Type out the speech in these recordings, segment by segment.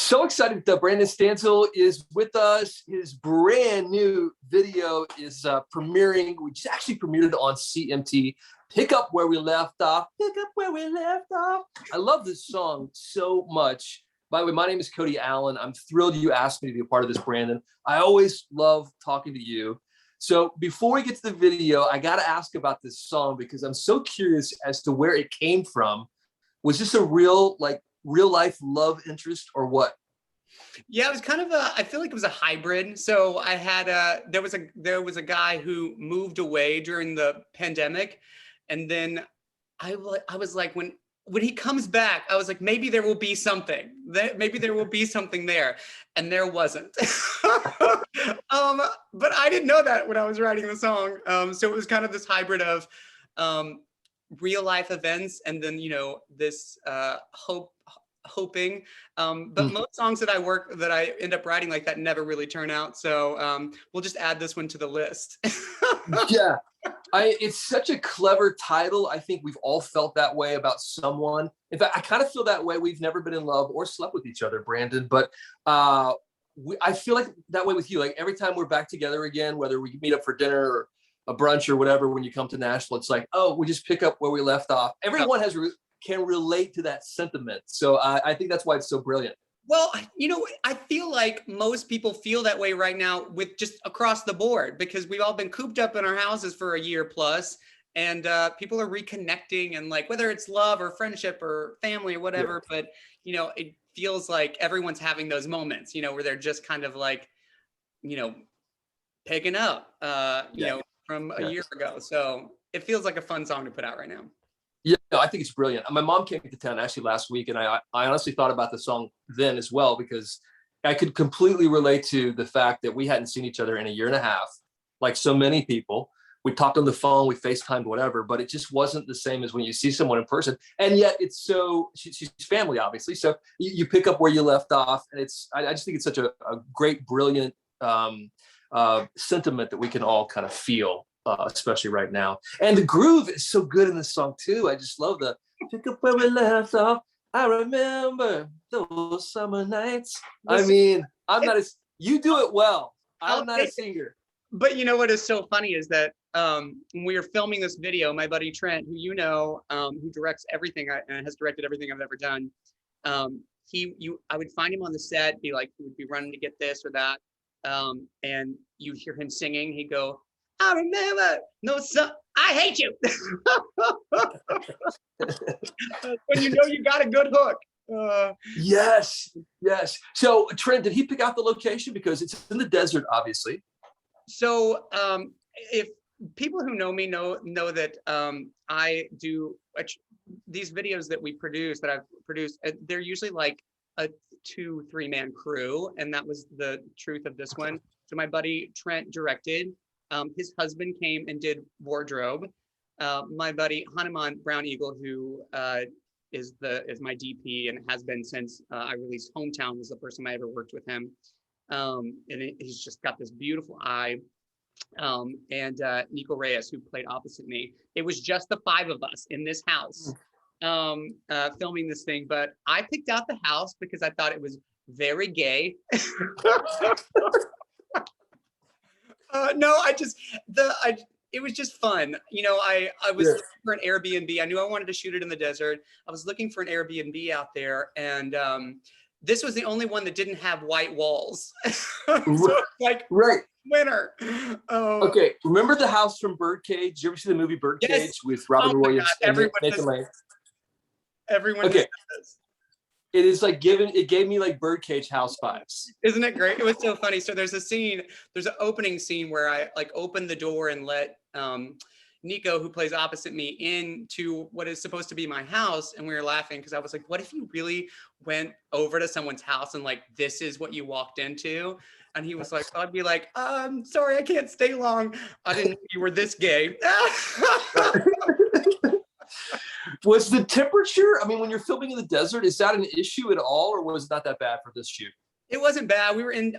So excited that Brandon Stansell is with us. His brand new video is premiering. We just actually premiered on CMT. Pick up where we left off. Pick up where we left off. I love this song so much. By the way, my name is Cody Allen. I'm thrilled you asked me to be a part of this, Brandon. I always love talking to you. So before we get to the video, I got to ask about this song because I'm so curious as to where it came from. Was this a real life love interest or what? Yeah, it was kind of I feel like it was a hybrid. So I had there was a guy who moved away during the pandemic, and then I was like, when he comes back, I was like, maybe there will be something. Maybe there will be something there, and there wasn't. But I didn't know that when I was writing the song. So it was kind of this hybrid of real life events, and then this hoping. But most songs that I end up writing like that never really turn out. So we'll just add this one to the list. Yeah, it's such a clever title. I think we've all felt that way about someone. In fact, I kind of feel that way. We've never been in love or slept with each other, Brandon, but I feel like that way with you. Like every time we're back together again, whether we meet up for dinner or a brunch or whatever, when you come to Nashville, it's like, oh, we just pick up where we left off. Everyone can relate to that sentiment. So I think that's why it's so brilliant. Well, I feel like most people feel that way right now with just across the board, because we've all been cooped up in our houses for a year plus, and people are reconnecting, and like whether it's love or friendship or family or whatever, yeah. But it feels like everyone's having those moments, where they're just kind of like, picking up, from a year ago. So it feels like a fun song to put out right now. Yeah, I think it's brilliant. My mom came to town actually last week, and I honestly thought about the song then as well, because I could completely relate to the fact that we hadn't seen each other in a year and a half, like so many people. We talked on the phone, we FaceTimed, whatever, but it just wasn't the same as when you see someone in person. And yet it's so, she's family, obviously. So you pick up where you left off, and I just think it's such a great, brilliant sentiment that we can all kind of feel. Especially right now. And the groove is so good in this song too. I just love the pick up where we left off. I remember those summer nights. I mean, you do it well. I'm not a singer. But you know what is so funny is that when we were filming this video, my buddy Trent, who who directs everything and has directed everything I've ever done, I would find him on the set, he would be running to get this or that, and you'd hear him singing. He'd go, I remember, I hate you. When you got a good hook. Yes. So Trent, did he pick out the location? Because it's in the desert, obviously. So if people who know me know that I do these videos that I've produced, they're usually like a 2-3 man crew. And that was the truth of this one. So my buddy Trent directed. His husband came and did wardrobe. My buddy Hanuman Brown Eagle, who is my DP and has been since I released Hometown, was the first time I ever worked with him. And he's just got this beautiful eye. And Nikko Reyes, who played opposite me. It was just the 5 of us in this house filming this thing. But I picked out the house because I thought it was very gay. No, it was just fun. I was looking for an Airbnb. I knew I wanted to shoot it in the desert. I was looking for an Airbnb out there, and this was the only one that didn't have white walls. So winner. Okay, remember the house from Birdcage? Did you ever see the movie Birdcage with Robin Williams? Everyone okay. It is like it gave me like Birdcage house vibes. Isn't it great? It was so funny. So there's an opening scene where I open the door and let Nikko, who plays opposite me, into what is supposed to be my house. And we were laughing because I was like, what if you really went over to someone's house and this is what you walked into? And he was like, I'd be like, sorry, I can't stay long. I didn't know you were this gay. Was the temperature, when you're filming in the desert, is that an issue at all, or was it not that bad for this shoot? It wasn't bad. We were in,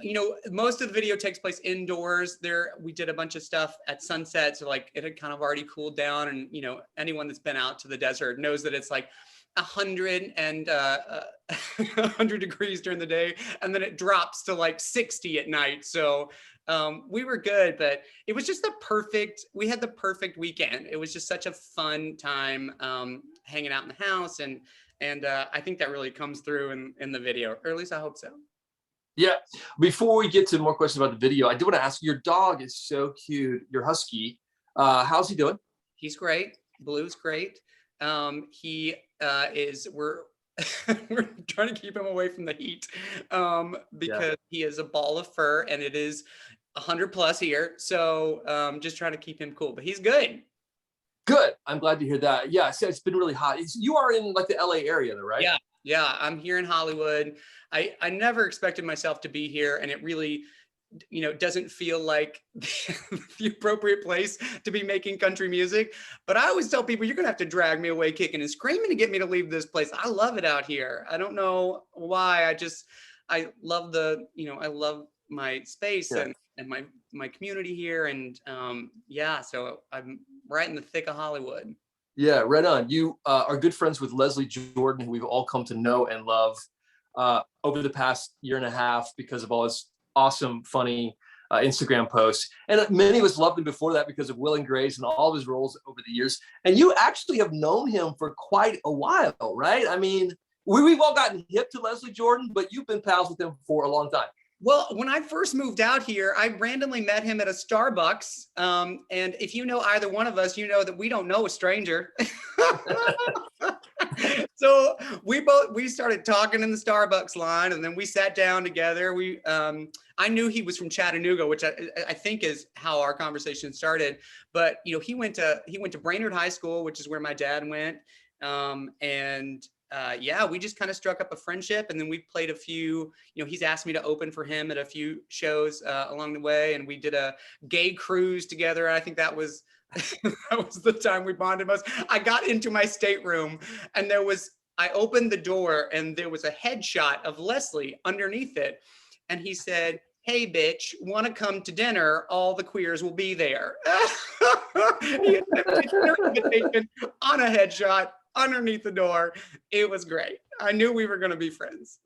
most of the video takes place indoors. We did a bunch of stuff at sunset. So it had kind of already cooled down. And, anyone that's been out to the desert knows that it's 100 and 100 degrees during the day, and then it drops to like 60 at night. So we were good, but it was just we had the perfect weekend. It was just such a fun time hanging out in the house, and I think that really comes through in the video, or at least I hope so. Yeah. Before we get to more questions about the video, I do want to ask, your dog is so cute, your husky. How's he doing? He's great. Blue's great. He we're we're trying to keep him away from the heat because he is a ball of fur, and it is 100 plus here. So just trying to keep him cool, but he's good. Good. I'm glad to hear that. Yeah, so it's been really hot. You are in like the LA area though, right? Yeah. I'm here in Hollywood. I never expected myself to be here, and it really, doesn't feel like the appropriate place to be making country music. But I always tell people, you're gonna have to drag me away kicking and screaming to get me to leave this place. I love it out here. I don't know why. I love I love my space and my community here. And so I'm right in the thick of Hollywood. Yeah, right on. You are good friends with Leslie Jordan, who we've all come to know and love over the past year and a half because of all his awesome, funny Instagram posts. And many of us loved him before that because of Will and Grace and all of his roles over the years. And you actually have known him for quite a while, right? I mean, we've all gotten hip to Leslie Jordan, but you've been pals with him for a long time. Well, when I first moved out here, I randomly met him at a Starbucks. And if you know either one of us, you know that we don't know a stranger. So we started talking in the Starbucks line, and then we sat down together. I knew he was from Chattanooga, which I think is how our conversation started. But he went to Brainerd High School, which is where my dad went. We just kind of struck up a friendship, and then we played a few, he's asked me to open for him at a few shows along the way, and we did a gay cruise together. I think that was that was the time we bonded most. I got into my stateroom, and I opened the door, and there was a headshot of Leslie underneath it, and he said, "Hey, bitch, want to come to dinner? All the queers will be there." He had a dinner invitation on a headshot underneath the door. It was great. I knew we were going to be friends.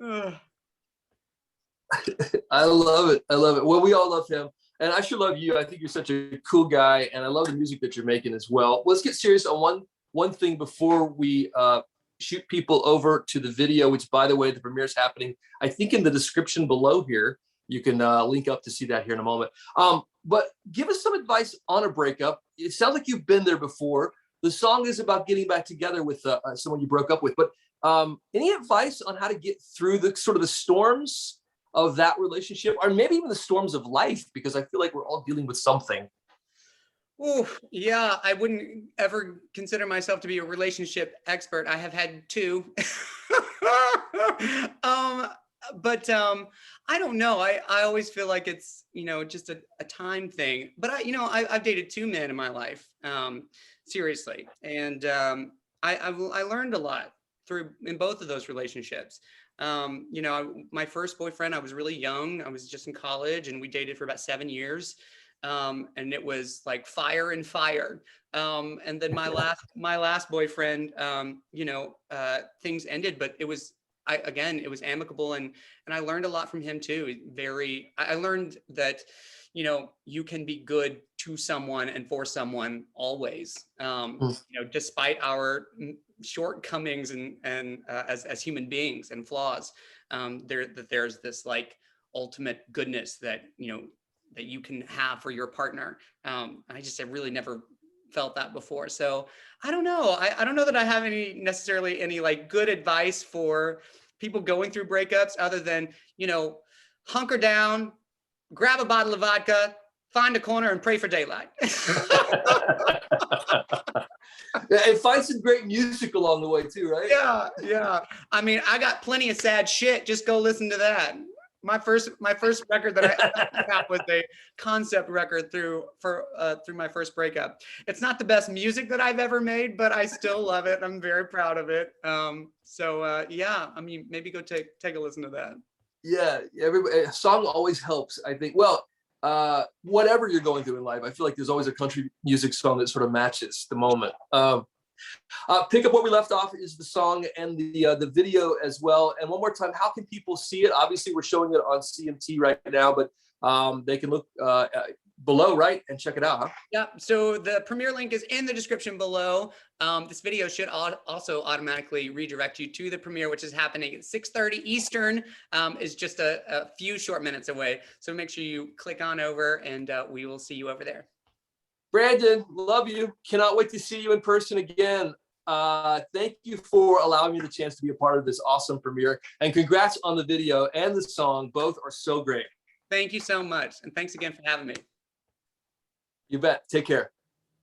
I love it. Well, we all love him, and I sure love you. I think you're such a cool guy, and I love the music that you're making as well. Let's get serious on one thing before we shoot people over to the video, which, by the way, the premiere is happening, I think, in the description below here. You can link up to see that here in a moment. But give us some advice on a breakup. It sounds like you've been there before. The song is about getting back together with someone you broke up with, but any advice on how to get through the sort of the storms of that relationship, or maybe even the storms of life, because I feel like we're all dealing with something. Oh, yeah. I wouldn't ever consider myself to be a relationship expert. I have had two. But I don't know. I always feel like it's, just a time thing. But I've dated two men in my life, seriously. And I learned a lot in both of those relationships. My first boyfriend, I was really young. I was just in college, and we dated for about 7 years. And it was like fire and fire. And then my last boyfriend, things ended, but it was amicable, and I learned a lot from him too. I learned that, you can be good to someone and for someone always, despite our shortcomings and as human beings and flaws, there's this like ultimate goodness that, that you can have for your partner. I really never felt that before. So I don't know. I don't know that I have necessarily any like good advice for people going through breakups, other than, hunker down, grab a bottle of vodka, find a corner, and pray for daylight. And find some great music along the way too, right? Yeah. I mean, I got plenty of sad shit. Just go listen to that. My first record that I got was a concept record through my first breakup. It's not the best music that I've ever made, but I still love it. I'm very proud of it. I mean, maybe go take a listen to that. Yeah, a song always helps, I think. Well, whatever you're going through in life, I feel like there's always a country music song that sort of matches the moment. Pick Up Where We Left Off is the song and the video as well. And one more time, how can people see it? Obviously, we're showing it on CMT right now, but they can look below, right, and check it out, huh? Yeah, so the Premeire link is in the description below. This video should also automatically redirect you to the Premeire, which is happening at 6:30 Eastern, is just a few short minutes away. So make sure you click on over and we will see you over there. Brandon, love you. Cannot wait to see you in person again. Thank you for allowing me the chance to be a part of this awesome Premeire, and congrats on the video and the song. Both are so great. Thank you so much. And thanks again for having me. You bet. Take care.